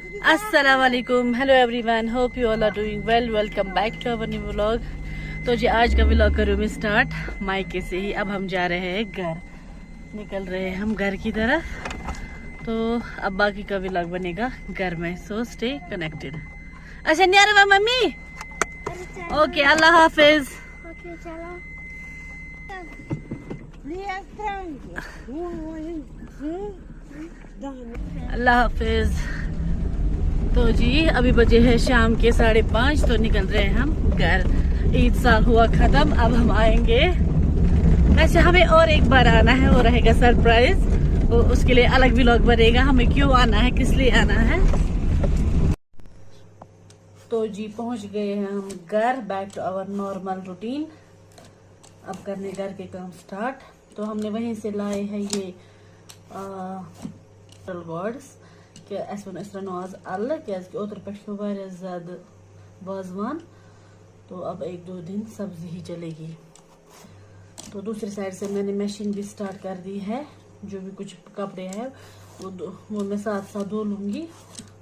अस्सलामुअलैकुम, hello everyone, hope you all are doing well. Welcome back to our new vlog. तो जी आज का व्लॉग करूँ मैं स्टार्ट मायके से ही। अब हम जा रहे हैं घर, निकल रहे हैं हम घर की तरफ। तो अब बाकी का व्लॉग बनेगा घर में, सो स्टे कनेक्टेड। अच्छा न्यारवा मम्मी, ओके अल्लाह हाफिज। अल्लाह हाफिज। तो जी अभी बजे है शाम के 5:30, तो निकल रहे हैं हम घर। ईद साल हुआ खत्म, अब हम आएंगे। वैसे हमें और एक बार आना है, वो रहेगा सरप्राइज, वो उसके लिए अलग व्लॉग बनेगा, हमें क्यों आना है, किस लिए आना है। तो जी पहुंच गए हैं हम घर, back to our normal routine. अब करने घर के काम स्टार्ट। तो हमने वहीं से लाए हैं ये वर्ड्स कि नवाज अल्लाह क्या ओतर पे ज्यादा वाजवान, तो अब 1-2 दिन सब्जी ही चलेगी। तो दूसरी साइड से मैंने मशीन भी स्टार्ट कर दी है। जो भी कुछ कपड़े हैं वो मैं साथ साथ धो लूंगी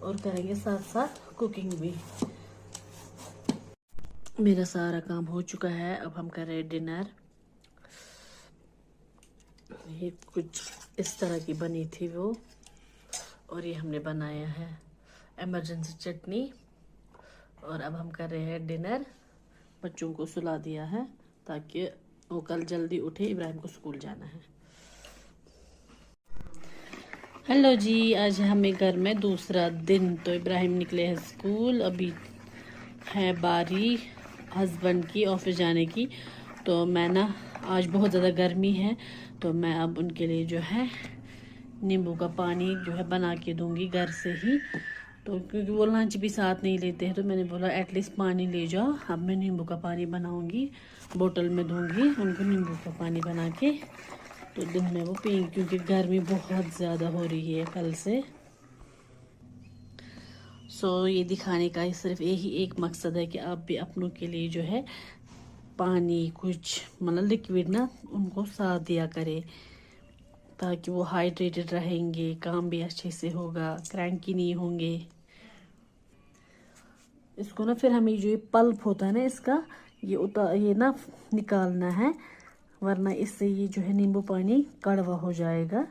और करेंगे साथ साथ कुकिंग भी। मेरा सारा काम हो चुका है, अब हम कर रहे हैं डिनर। ये कुछ इस तरह की बनी थी वो, और ये हमने बनाया है इमरजेंसी चटनी। और अब हम कर रहे हैं डिनर। बच्चों को सुला दिया है ताकि वो कल जल्दी उठे, इब्राहिम को स्कूल जाना है। हेलो जी, आज हमें घर में दूसरा दिन। तो इब्राहिम निकले हैं स्कूल, अभी है बारी हस्बैंड की ऑफिस जाने की। तो मैं ना, आज बहुत ज़्यादा गर्मी है, तो मैं अब उनके लिए जो है नींबू का पानी जो है बना के दूंगी घर से ही। तो क्योंकि वो लंच भी साथ नहीं लेते हैं, तो मैंने बोला एटलीस्ट पानी ले जाओ। अब मैं नींबू का पानी बनाऊंगी, बोतल में दूंगी उनको नींबू का पानी बना के, तो दिन में वो पिएंगे, क्योंकि गर्मी बहुत ज़्यादा हो रही है कल से। सो ये दिखाने का सिर्फ यही एक मकसद है कि आप भी अपनों के लिए जो है पानी, कुछ मतलब लिक्विड ना उनको साथ दिया करे, ताकि वो हाइड्रेटेड रहेंगे, काम भी अच्छे से होगा, क्रैंकी नहीं होंगे। इसको ना फिर हमें जो ये पल्प होता है ना इसका, ये ना निकालना है, वरना इससे ये जो है नींबू पानी कड़वा हो जाएगा।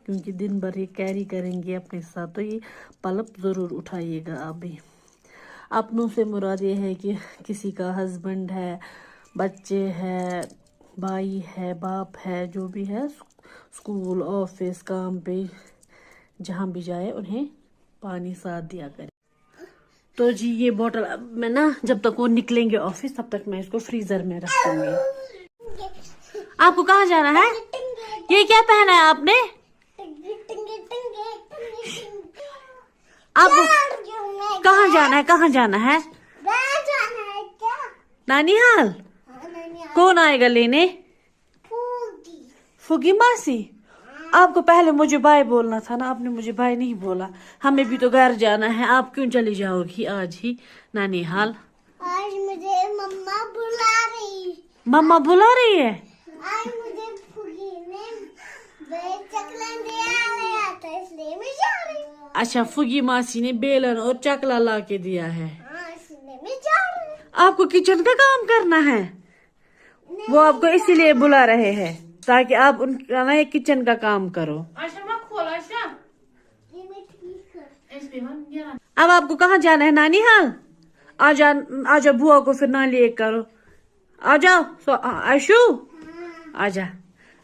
क्योंकि दिन भर ये कैरी करेंगे अपने साथ, तो ये पल्प ज़रूर उठाइएगा आप भी। अपनों से मुराद ये है कि किसी का हस्बैंड है, बच्चे है, भाई है, बाप है, जो भी है, स्कूल, ऑफिस, काम पे जहाँ भी जाए उन्हें पानी साथ दिया करें। तो जी ये बोतल मैं ना, जब तक वो निकलेंगे ऑफिस तब तक मैं इसको फ्रीजर में रखूंगी। आपको कहाँ जाना है? ये क्या पहना है आपने? आपको कहाँ जाना है? कहाँ जाना है? नानी हाल। कौन आएगा लेने? फुगी मासी। आपको पहले मुझे बाय बोलना था ना, आपने मुझे बाय नहीं बोला। हमें भी तो घर जाना है, आप क्यों चली जाओगी आज ही नानी हाल? आज मुझे मम्मा बुला रही। मम्मा बुला रही है? आज मुझे फुगी ने चकला दिया था, इसलिए मैं जा रही हूँ। अच्छा, फुगी मासी ने बेलन और चकला ला के दिया है। हाँ, इसलिए मैं जा रही हूँ। आपको किचन का काम करना है? वो आपको इसीलिए बुला रहे हैं ताकि आप उनका ना किचन का काम करो। अब आपको कहाँ जाना है? नानी हाल। आजा बुआ को फिर ना लिए करो। आ जाओ आशु, आजा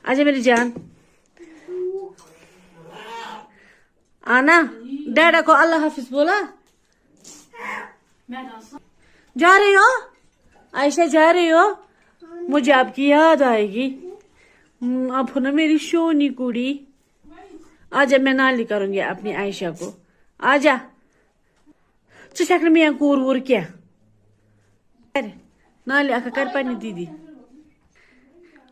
आजा मेरी जान। आना, डैडा को अल्लाह हाफिज बोला। जा रही हो आयशा? जा रही हो? मुझे आपकी याद आएगी। आप हो ना मेरी शोनी कुड़ी। आजा, मैं नाली करूंगी अपनी आयशा को। आजा चक मियाँ कूर वूर क्या नाली आका कर पानी दीदी।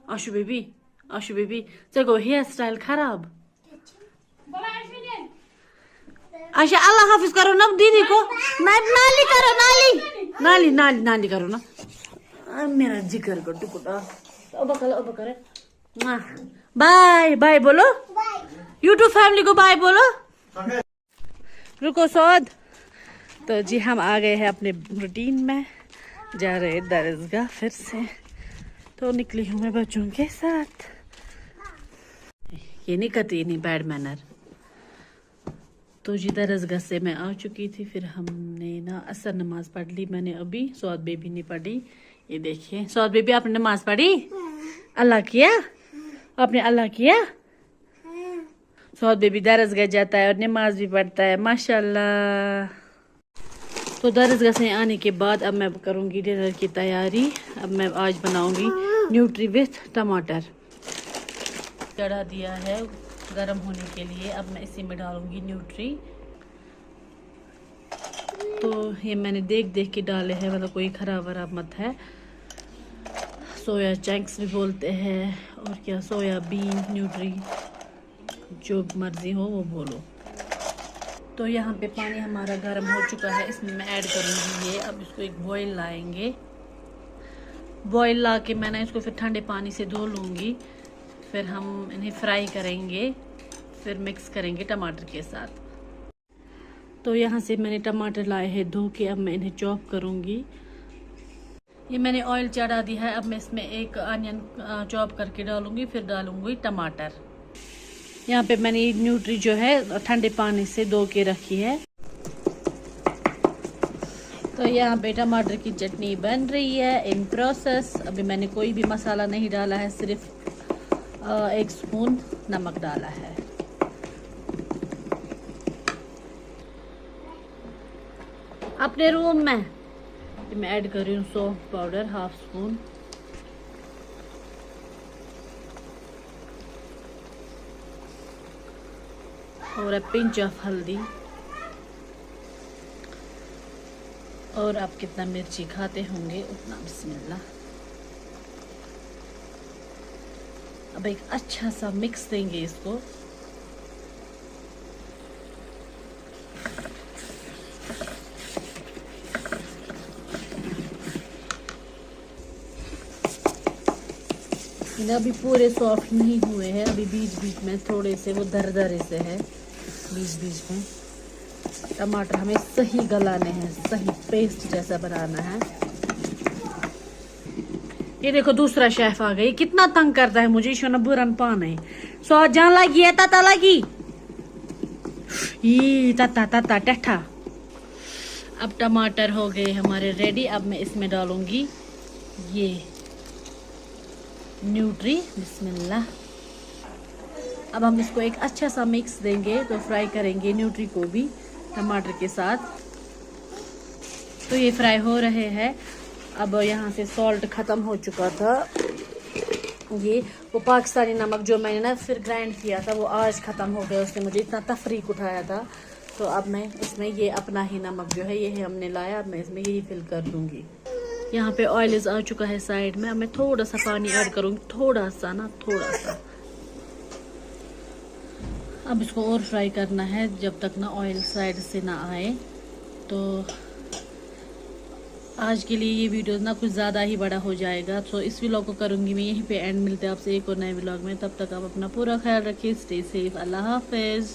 आशु बेबी चे गो हेयर स्टाइल खराब। आयशा अल्लाह हाफिज करो ना दीदी को। नाली करो, नाली करो ना। मेरा जिगर का टुकड़ा। बाय बाय बोलो, यूट्यूब फैमिली को बाय बोलो। रुको सौद, तो जी हम आ गए हैं अपने रूटीन में, जा रहे हैं दरसगाह फिर से। तो निकली हूँ मैं बच्चों के साथ। ये नहीं करती, नहीं बैड मैनर। तो जी दरसगाह से मैं आ चुकी थी, फिर हमने ना असर नमाज पढ़ ली मैंने अभी। सौद बेबी ने पढ़ी, ये देखिए। सौद बेबी आपने नमाज पढ़ी? अल्लाह किया आपने? अल्लाह किया? सौद बेबी दरसगाह जाता है और नमाज भी पढ़ता है, माशाल्लाह। तो दरसगाह से आने के बाद अब मैं करूँगी डिनर की तैयारी। अब मैं आज बनाऊँगी न्यूट्री विथ टमाटर। चढ़ा दिया है गरम होने के लिए, अब मैं इसी में डालूँगी न्यूट्री। तो ये मैंने देख देख के डाले हैं, मतलब कोई ख़राब वराब मत है। सोया चंक्स भी बोलते हैं, और क्या सोयाबीन न्यूट्री, जो मर्ज़ी हो वो बोलो। तो यहाँ पे पानी हमारा गर्म हो चुका है, इसमें मैं ऐड करूँगी ये। अब इसको एक बॉईल लाएंगे। बॉईल ला के मैंने इसको फिर ठंडे पानी से धो लूँगी। फिर हम इन्हें फ्राई करेंगे, फिर मिक्स करेंगे टमाटर के साथ। तो यहाँ से मैंने टमाटर लाए हैं धो के, अब मैं इन्हें चॉप करूँगी। ये मैंने ऑयल चढ़ा दिया है, अब मैं इसमें एक अनियन चॉप करके डालूँगी, फिर डालूँगी टमाटर। यहाँ पे मैंने न्यूट्री जो है ठंडे पानी से धो के रखी है। तो यहाँ पे टमाटर की चटनी बन रही है इन प्रोसेस। अभी मैंने कोई भी मसाला नहीं डाला है, सिर्फ 1 स्पून नमक डाला है। अपने रूम में मैं ऐड कर रही हूँ सौंफ पाउडर 1/2 स्पून। और a pinch ऑफ हल्दी। और आप कितना मिर्ची खाते होंगे उतना, बिस्मिल्लाह। अब एक अच्छा सा मिक्स देंगे इसको। अभी पूरे सॉफ्ट नहीं हुए हैं, अभी बीच बीच में थोड़े से वो दरदरे से है, बीच बीच में। टमाटर हमें सही गलाने हैं, सही पेस्ट जैसा बनाना है। ये देखो दूसरा शेफ आ गई, कितना तंग करता है मुझे। शोना बुरन पान है, स्वाद जान लगी है, ताता लगी ये ताता ताता टठा। अब टमाटर हो गए हमारे रेडी। अब मैं इसमें डालूंगी ये न्यूट्री, बिस्मिल्लाह। अब हम इसको एक अच्छा सा मिक्स देंगे, तो फ्राई करेंगे न्यूट्री को भी टमाटर के साथ। तो ये फ्राई हो रहे हैं। अब यहाँ से सॉल्ट ख़त्म हो चुका था, ये वो पाकिस्तानी नमक जो मैंने ना फिर ग्राइंड किया था वो आज ख़त्म हो गया, उसने मुझे इतना तफरीक उठाया था। तो अब मैं इसमें ये अपना ही नमक जो है ये हमने लाया, अब मैं इसमें यही फिल कर दूँगी। यहाँ पे ऑयल आ चुका है साइड में। अब मैं थोड़ा सा पानी ऐड करूँगी, थोड़ा सा ना, थोड़ा सा। अब इसको और फ्राई करना है जब तक ना ऑयल साइड से ना आए। तो आज के लिए ये वीडियो ना कुछ ज़्यादा ही बड़ा हो जाएगा, तो इस व्लॉग को करूँगी मैं यहीं पे एंड। मिलते हैं आपसे एक और नए व्लॉग में, तब तक आप अपना पूरा ख्याल रखिए। स्टे सेफ, अल्लाह हाफिज़।